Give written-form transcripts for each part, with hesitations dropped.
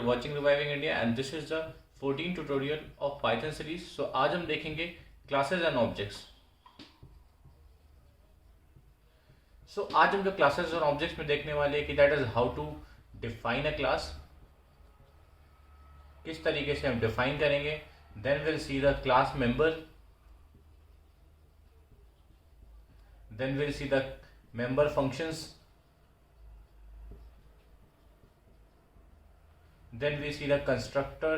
watching Reviving India and this is the 14th tutorial of Python series. So आज हम देखेंगे classes and objects. So आज हम जो classes और objects में देखने वाले हैं कि that is how to define a class. किस तरीके से हम define करेंगे. Then we'll see the class member. Then we'll see the member functions. Then we see the constructor,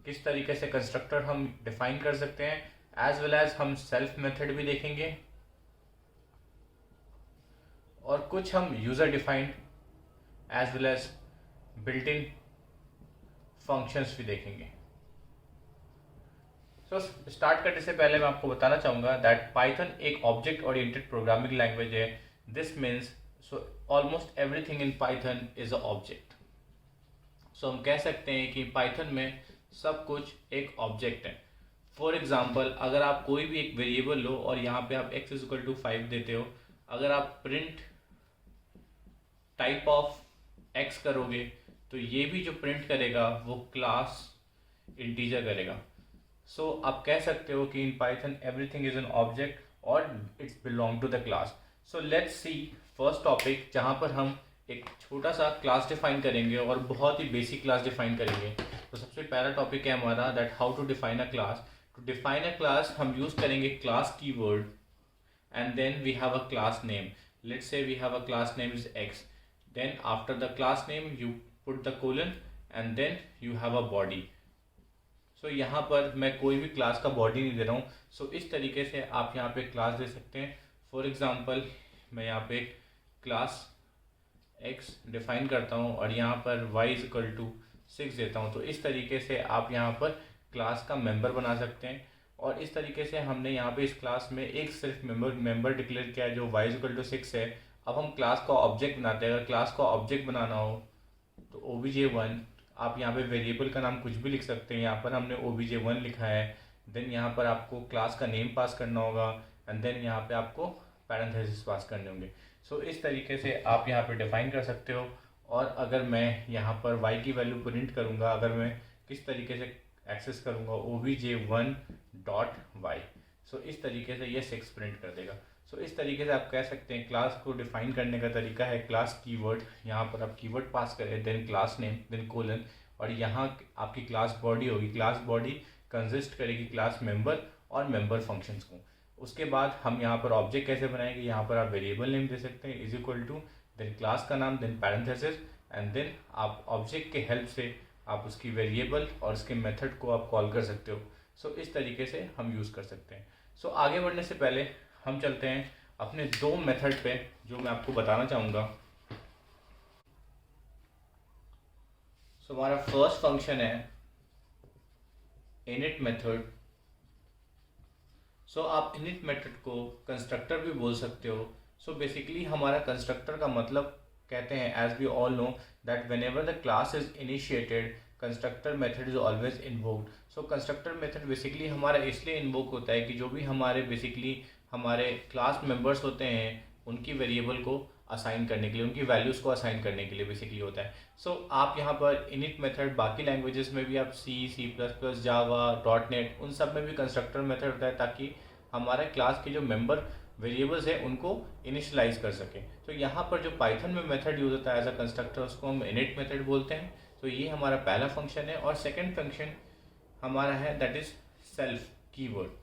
किस तरीके से कंस्ट्रक्टर हम डिफाइन कर सकते हैं, एज वेल एज हम सेल्फ मेथड भी देखेंगे और कुछ हम user defined as well as built in functions भी देखेंगे. सो स्टार्ट करने से पहले मैं आपको बताना चाहूँगा दैट पाइथन एक ऑब्जेक्ट ओरिएंटेड प्रोग्रामिंग लैंग्वेज है. This means so almost everything in Python is a object. So हम कह सकते हैं कि पाइथन में सब कुछ एक ऑब्जेक्ट है. फॉर एग्जाम्पल, अगर आप कोई भी एक वेरिएबल लो और यहाँ पे आप x इक्वल टू 5 देते हो, अगर आप प्रिंट टाइप ऑफ x करोगे तो ये भी जो प्रिंट करेगा वो क्लास इंटीजर करेगा. सो आप कह सकते हो कि in Python everything is an object और it's belong to the class. So let's see first topic जहाँ पर हम एक छोटा सा क्लास डिफाइन करेंगे और बहुत ही बेसिक क्लास डिफाइन करेंगे. तो सबसे पहला टॉपिक है हमारा that how to define a class. To define a class हम यूज करेंगे class keyword and then we have a class name. Let's say we have a class name is x. Then after the class name you put the colon and then you have a body. So यहाँ पर मैं कोई भी class का body नहीं दे रहा हूँ. सो इस तरीके से आप यहाँ पे क्लास दे सकते हैं. फॉर एग्जाम्पल, मैं यहाँ पे क्लास x डिफाइन करता हूँ और यहाँ पर y इज इक्वल टू 6 देता हूँ. तो इस तरीके से आप यहाँ पर क्लास का मेंबर बना सकते हैं. और इस तरीके से हमने यहाँ पे इस क्लास में एक सिर्फ मेंबर डिक्लेयर किया है जो y इज इक्वल टू 6 है. अब हम क्लास का ऑब्जेक्ट बनाते हैं. अगर क्लास का ऑब्जेक्ट बनाना हो तो obj1, आप यहाँ पे वेरिएबल का नाम कुछ भी लिख सकते हैं. यहाँ पर हमने obj1 लिखा है. देन यहाँ पर आपको क्लास का नेम पास करना होगा एंड देन यहाँ पे आपको पैरेंथेसिस पास करने होंगे. सो इस तरीके से आप यहाँ पे डिफाइन कर सकते हो. और अगर मैं यहाँ पर y की वैल्यू प्रिंट करूँगा, अगर मैं किस तरीके से एक्सेस करूँगा obj1 डॉट y. सो इस तरीके से ये 6 प्रिंट कर देगा. सो इस तरीके से आप कह सकते हैं क्लास को डिफाइन करने का तरीका है क्लास कीवर्ड. यहाँ पर आप कीवर्ड पास करें, then class name, then colon, और यहाँ आपकी क्लास बॉडी होगी. क्लास बॉडी कंसिस्ट करेगी क्लास मेंबर और मेंबर फंक्शंस को. उसके बाद हम यहाँ पर ऑब्जेक्ट कैसे बनाएंगे, यहाँ पर आप वेरिएबल नेम दे सकते हैं is equal to, then class का नाम, देन पैरेंथेसिस एंड देन आप ऑब्जेक्ट के हेल्प से आप उसकी वेरिएबल और उसके मेथड को आप कॉल कर सकते हो. सो इस तरीके से हम यूज़ कर सकते हैं. सो आगे बढ़ने से पहले हम चलते हैं अपने दो मेथड पे जो मैं आपको बताना चाहूँगा. सो हमारा फर्स्ट फंक्शन है इनिट मेथड. सो आप इनिट मेथड को कंस्ट्रक्टर भी बोल सकते हो. सो बेसिकली हमारा कंस्ट्रक्टर का मतलब कहते हैं, as we all know that whenever the class is initiated constructor method is always invoked. So constructor method basically हमारा इसलिए इन्वोक होता है कि जो भी हमारे बेसिकली हमारे क्लास मेंबर्स होते हैं उनकी वेरिएबल को असाइन करने के लिए, उनकी वैल्यूज़ को असाइन करने के लिए बेसिकली होता है. सो आप यहाँ पर इनिट मेथड बाकी लैंग्वेजेस में भी आप C++, जावा, .NET उन सब में भी कंस्ट्रक्टर मेथड होता है ताकि हमारे क्लास के जो मेंबर वेरिएबल्स हैं उनको इनिशियलाइज कर सके. तो यहाँ पर जो पाइथन में मेथड यूज होता है एज अ कंस्ट्रक्टर उसको हम इनिट मेथड बोलते हैं. तो ये हमारा पहला फंक्शन है. और सेकेंड फंक्शन हमारा है दैट इज सेल्फ कीवर्ड.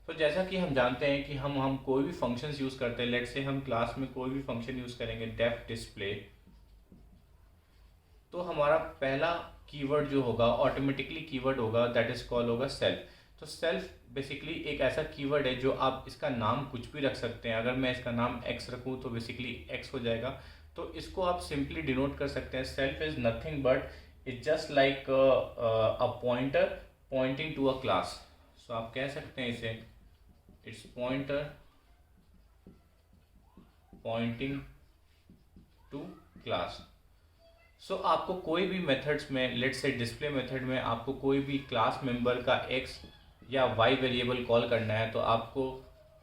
तो जैसा कि हम जानते हैं कि हम कोई भी फंक्शंस यूज़ करते हैं. लेट्स से हम क्लास में कोई भी फंक्शन यूज़ करेंगे डेफ डिस्प्ले, तो हमारा पहला कीवर्ड जो होगा ऑटोमेटिकली कीवर्ड होगा दैट इज कॉल होगा सेल्फ. तो सेल्फ बेसिकली एक ऐसा कीवर्ड है जो आप इसका नाम कुछ भी रख सकते हैं. अगर मैं इसका नाम x रखूँ तो बेसिकली x हो जाएगा. तो इसको आप सिंपली डिनोट कर सकते हैं. Self is nothing but it just like a pointer pointing to a class. So आप कह सकते हैं इसे it's pointer pointing to class. So आपको कोई भी मेथड्स में, लेट्स से डिस्प्ले मेथड में आपको कोई भी क्लास मेंबर का x या y वेरिएबल कॉल करना है तो आपको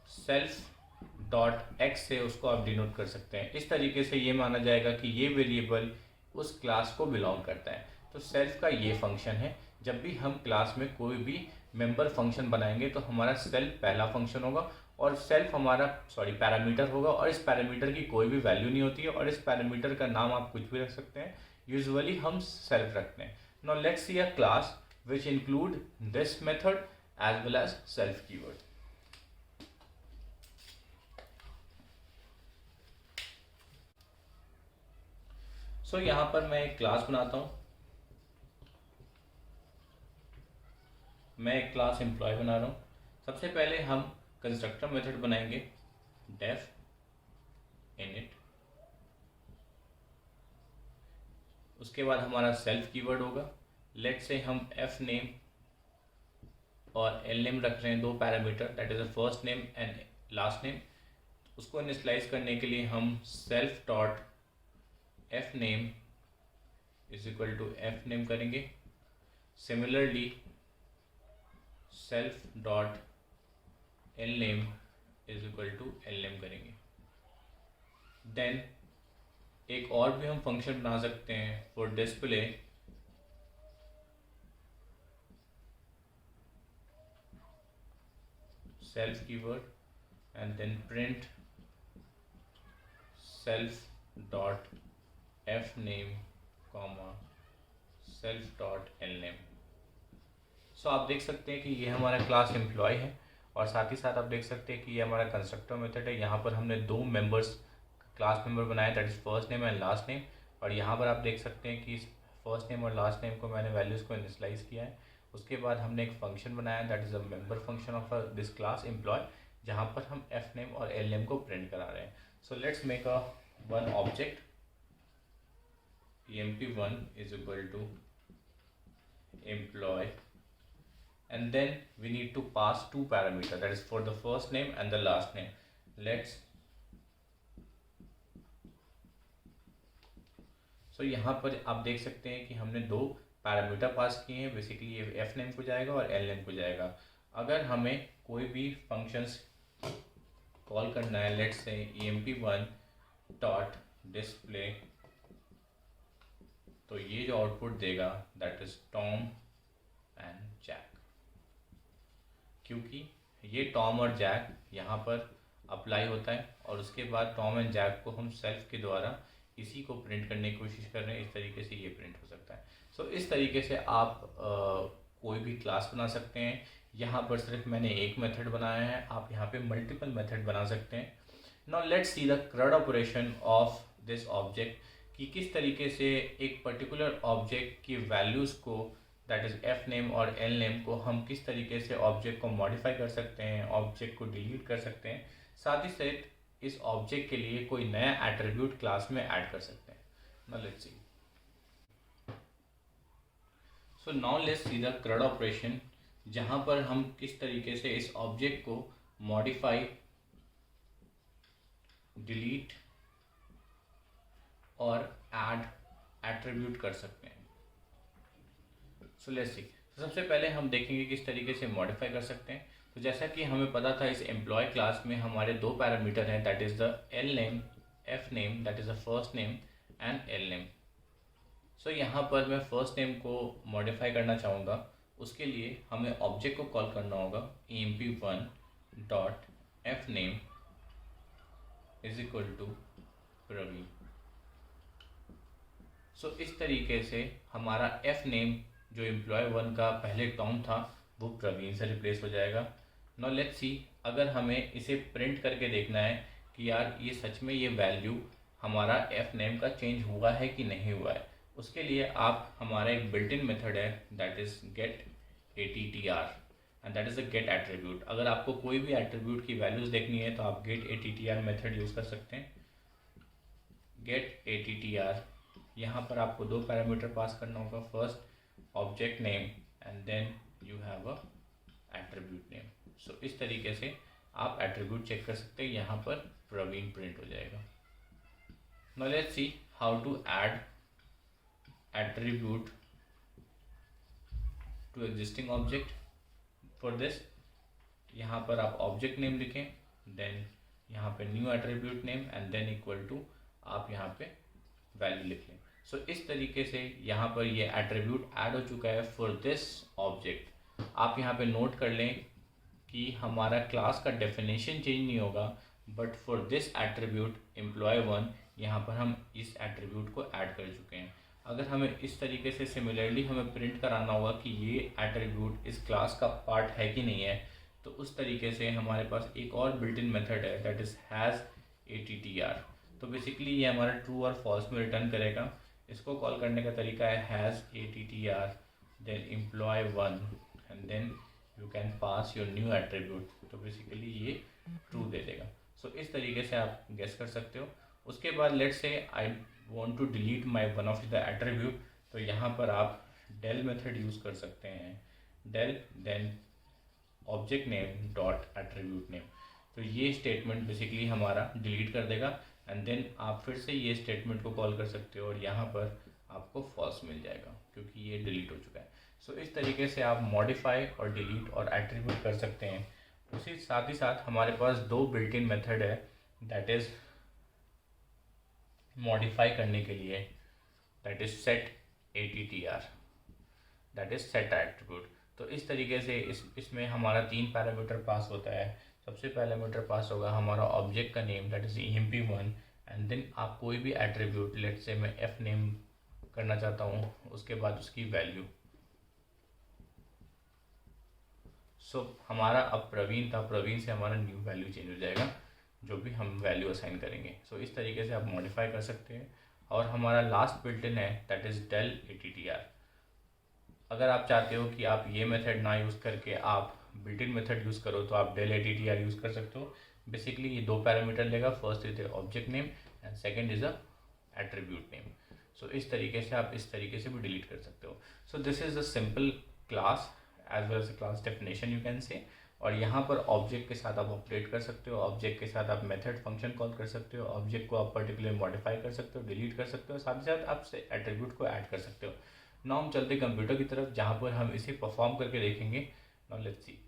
सेल्फ डॉट x से उसको आप डिनोट कर सकते हैं. इस तरीके से ये माना जाएगा कि ये वेरिएबल उस क्लास को बिलोंग करता है। तो सेल्फ का ये फंक्शन है। जब भी हम क्लास में कोई भी मेंबर फंक्शन बनाएंगे तो हमारा सेल्फ पहला फंक्शन होगा और सेल्फ हमारा पैरामीटर होगा, और इस पैरामीटर की कोई भी वैल्यू नहीं होती है, और इस पैरामीटर का नाम आप कुछ भी रख सकते हैं। यूजुअली हम सेल्फ रखते हैं। Now let's C a class which include this method as well as self keyword. So यहाँ पर मैं एक क्लास बनाता हूँ। मैं एक क्लास एम्प्लॉय बना रहा हूँ। सबसे पहले हम कंस्ट्रक्टर मेथड बनाएंगे, डेफ इनिट। उसके बाद हमारा सेल्फ कीवर्ड होगा। लेट से हम एफ नेम और एल नेम रख रहे हैं, दो parameter, that is the first name and last name. उसको इनिशियलाइज करने के लिए हम self dot F name is equal to F name करेंगे। Similarly self dot L name is equal to L name करेंगे। देन एक और भी हम फंक्शन बना सकते हैं for display, self keyword and then print self dot f name comma self dot l name। सो आप देख सकते हैं कि ये हमारा क्लास एम्प्लॉय है, और साथ ही साथ आप देख सकते हैं कि ये हमारा कंस्ट्रक्टर मेथड है। यहाँ पर हमने दो मेंबर्स क्लास मेंबर बनाए, that is first name and last name. और यहाँ पर आप देख सकते हैं कि फर्स्ट नेम और लास्ट नेम को मैंने वैल्यूज़ को इनिशियलाइज किया है। उसके बाद हमने एक फंक्शन बनाया, that is a member function of this class employ, जहाँ पर हम एफ नेम और एल नेम को प्रिंट करा रहे हैं। So let's make a one object, emp1 is equal to employ, and then we need to pass two parameters, that is for the first name and the last name. Let's यहाँ पर आप देख सकते हैं कि हमने दो पैरामीटर पास किए हैं। बेसिकली ये एफ नेम को जाएगा और एल नेम को जाएगा। अगर हमें कोई भी फंक्शंस कॉल करना है, let's say emp1 dot display, तो ये जो आउटपुट देगा that is Tom and Jack, क्योंकि ये टॉम और जैक यहाँ पर अप्लाई होता है, और उसके बाद टॉम एंड जैक को हम सेल्फ के द्वारा इसी को प्रिंट करने की कोशिश कर रहे हैं। इस तरीके से ये प्रिंट हो सकता है। सो इस तरीके से आप कोई भी क्लास बना सकते हैं। यहाँ पर सिर्फ मैंने एक मेथड बनाया है, आप यहाँ पे मल्टीपल मेथड बना सकते हैं। Now let's see the CRUD operation of this object, कि किस तरीके से एक पर्टिकुलर ऑब्जेक्ट की वैल्यूज़ को, दैट इज़ एफ नेम और एल नेम को, हम किस तरीके से ऑब्जेक्ट को मॉडिफाई कर सकते हैं, ऑब्जेक्ट को डिलीट कर सकते हैं, साथ ही साथ इस ऑब्जेक्ट के लिए कोई नया एट्रीब्यूट क्लास में ऐड कर सकते हैं। Now let's C. So now let's see the CRUD operation, जहाँ पर हम किस तरीके से इस ऑब्जेक्ट को मॉडिफाई, डिलीट और ऐड एट्रीब्यूट कर सकते हैं। सो लेट्स सी। सबसे पहले हम देखेंगे किस तरीके से मॉडिफाई कर सकते हैं। तो जैसा कि हमें पता था, इस एम्प्लॉय क्लास में हमारे दो पैरामीटर हैं, that is the L name, F name, that is the first name and L name. So यहाँ पर मैं फर्स्ट नेम को मॉडिफाई करना चाहूँगा। उसके लिए हमें ऑब्जेक्ट को कॉल करना होगा, emp1 dot F name is equal to Praveen. So इस तरीके से हमारा एफ नेम जो एम्प्लॉय 1 का पहले टॉम था वो प्रवीण से रिप्लेस हो जाएगा। नाउ लेट्स सी, अगर हमें इसे प्रिंट करके देखना है कि यार ये सच में ये वैल्यू हमारा एफ नेम का चेंज हुआ है कि नहीं हुआ है, उसके लिए आप, हमारा एक बिल्ट इन मेथड है that is get attr and that is a get attribute. अगर आपको कोई भी एट्रीब्यूट की वैल्यूज देखनी है तो आप गेट attr मेथड यूज कर सकते हैं। गेट attr, यहाँ पर आपको दो पैरामीटर पास करना होगा, first object name and then you have a attribute name. So इस तरीके से आप एट्रीब्यूट चेक कर सकते हैं। यहाँ पर प्रवीण प्रिंट हो जाएगा। Now let's see how to add attribute to existing object. For this, यहाँ पर आप ऑब्जेक्ट नेम लिखें, देन यहाँ पे new attribute name and then equal to आप यहाँ पे वैल्यू लिख लें। सो इस तरीके से यहाँ पर ये एट्रीब्यूट ऐड हो चुका है फॉर दिस ऑब्जेक्ट। आप यहाँ पे नोट कर लें कि हमारा क्लास का डेफिनेशन चेंज नहीं होगा, बट फॉर दिस एट्रीब्यूट एम्प्लॉय1 यहाँ पर हम इस एट्रीब्यूट को ऐड कर चुके हैं। अगर हमें इस तरीके से सिमिलरली हमें प्रिंट कराना होगा कि ये एट्रीब्यूट इस क्लास का पार्ट है कि नहीं है, तो उस तरीके से हमारे पास एक और बिल्ट इन मेथड है दैट इज़ हैज़ ATTR। तो बेसिकली ये हमारा ट्रू और फॉल्स में रिटर्न करेगा। इसको कॉल करने का तरीका है has ATTR then employee one and then you can pass your new attribute. तो बेसिकली ये ट्रू दे देगा। सो इस तरीके से आप गेस कर सकते हो। उसके बाद let's say I want to delete my one of the attribute, तो यहाँ पर आप डेल मेथड यूज़ कर सकते हैं, del then object name dot attribute name. तो ये स्टेटमेंट बेसिकली हमारा डिलीट कर देगा एंड देन आप फिर से ये स्टेटमेंट को कॉल कर सकते हो और यहाँ पर आपको फॉल्स मिल जाएगा क्योंकि ये डिलीट हो चुका है। सो इस तरीके से आप मॉडिफाई और डिलीट और एट्रीब्यूट कर सकते हैं। उसी साथ ही साथ हमारे पास दो बिल्ट इन मेथड है दैट इज़ मॉडिफाई करने के लिए, that is set ATTR, that is set attribute. तो इस तरीके से इसमें हमारा 3 पैरामीटर पास होता है। सबसे पैरामीटर पास होगा हमारा ऑब्जेक्ट का name that is EMP1 and then आप कोई भी एट्रीब्यूट, लेट्स से मैं F नेम करना चाहता हूँ, उसके बाद उसकी वैल्यू। सो हमारा अब प्रवीण था, प्रवीण से हमारा न्यू वैल्यू चेंज हो जाएगा जो भी हम वैल्यू असाइन करेंगे। सो इस तरीके से आप मॉडिफाई कर सकते हैं। और हमारा लास्ट बिल्ट इन है दैट इज़ डेल ATTR। अगर आप चाहते हो कि आप ये मेथड ना यूज़ करके आप बिल्ट इन मेथड यूज़ करो तो आप डेल ATTR यूज़ कर सकते हो। बेसिकली ये दो पैरामीटर लेगा, first is the object name and second is a attribute name. So इस तरीके से आप इस तरीके से भी डिलीट कर सकते हो। So this is a simple class as well as class definition you can say. और यहाँ पर ऑब्जेक्ट के साथ आप ऑपरेट कर सकते हो, ऑब्जेक्ट के साथ आप मेथड फंक्शन कॉल कर सकते हो, ऑब्जेक्ट को आप पर्टिकुलर मॉडिफाई कर सकते हो, डिलीट कर सकते हो, साथ ही साथ आप एट्रीब्यूट को ऐड कर सकते हो। नाउ हम चलते कंप्यूटर की तरफ जहाँ पर हम इसे परफॉर्म करके देखेंगे। Now let's C.